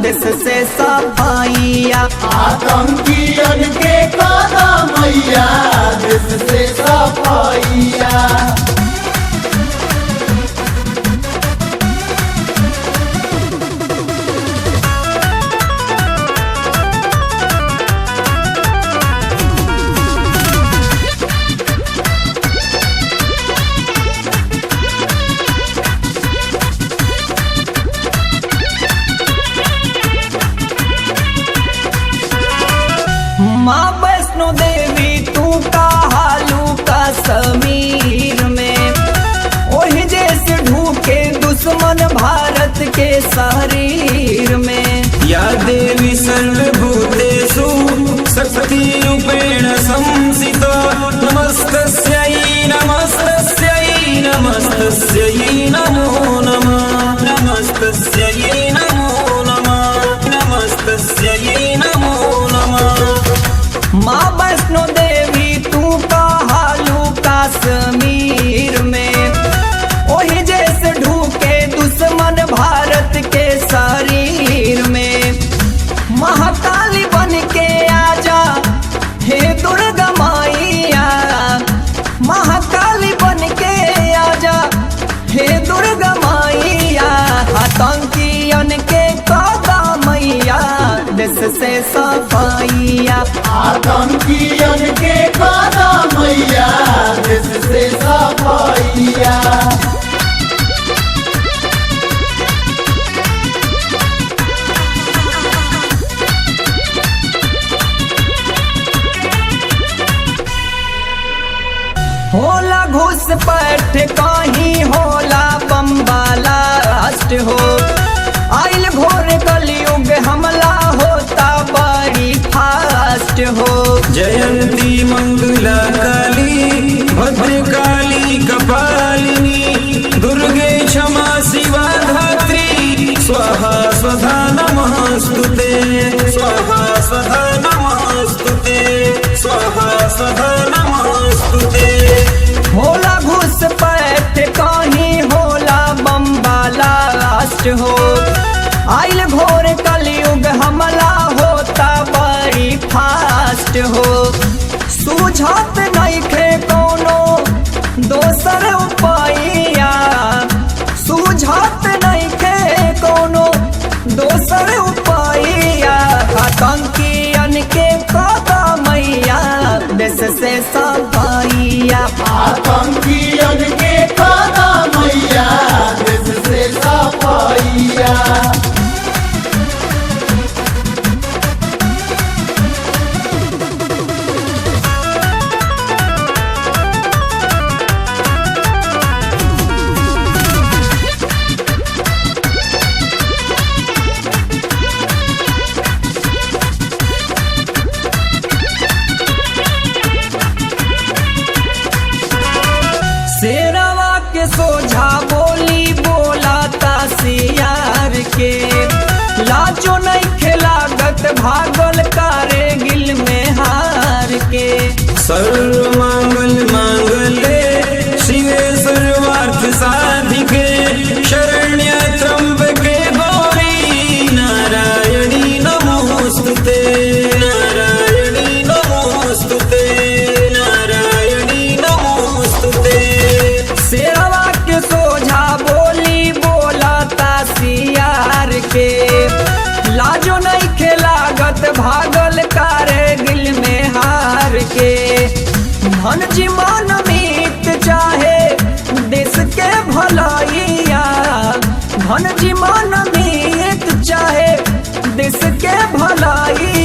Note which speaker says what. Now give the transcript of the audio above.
Speaker 1: देश से सफाइया।
Speaker 2: आतंकियन के कादा मैया देश से सफाइया।
Speaker 1: माँ वैष्णो देवी तू कहालू कश्मीर में, वही जैसे ढूके दुश्मन भारत के शरीर में।
Speaker 3: या देवी सर्वभूतेषु शक्तिरूपेण संस्थिता, नमस्तस्यै नमस्तस्यै नमस्तस्यै नमो नमः, नमस्तस्यै नमो नमः, नमस्तस्यै नमो नमः।
Speaker 1: माँ वैष्णो देवी तू कहालू कश्मीर में, वही जैसे ढूके दुश्मन भारत के शरीर में। महाकाली बन के आजा हे दुर्गा मैया, महाकाली बन के आजा हे दुर्गा मैया। आतंकियन के कादा मैया देश से सफाइया।
Speaker 2: आतंकियन के कादा मैया देश से सफाइया।
Speaker 1: होला घुसपैठ कहीं होला बम्बाला राष्ट्र हो, आइल घोर कलयुग हमला होता बड़ी फास्ट हो।
Speaker 3: जयंती मंगला काली भद्रकाली कपालिनी, दुर्गे क्षमा शिवा धात्री, स्वाहा स्वधा नमस्तुते, स्वाहा स्वधा नमस्तुते, स्वाहा स्वधा नमस्तुते।
Speaker 1: होला घुसपैठ कहीं होला बम्बाला राष्ट्र हो, आइल घोर कलयुग हमला होता बड़ी फास्ट हो। सूझत नइखे कोनो दोसर उपाइया, सूझत नइखे कोनो दोसर उपाइया। आतंकियन के कादा मैया देश से सफाइया।
Speaker 2: आतंकियन के कादा मैया देश से सफाइया।
Speaker 1: शेरवा के सोझा बोली बोला तासियार के, लाजो नहीं खेलागत भागल कारे गिल में हार के।
Speaker 3: सर्व मंगल मांगल्ये शिवे सर्वार्थ साधिके, शरण्य त्र्यंबके गौरी नारायणी नमोस्तुते, नारायणी नमोस्तुते, नारायणी नमोस्तुते।
Speaker 1: शेरवा के सोझा बोली बोला तासियार के, लाजो नहीं खेलागत भागल कारे गिल में हार के। धन जीवन मीत चाहे देश के भलाइया, धन जीवन मीत चाहे देश के भलाई।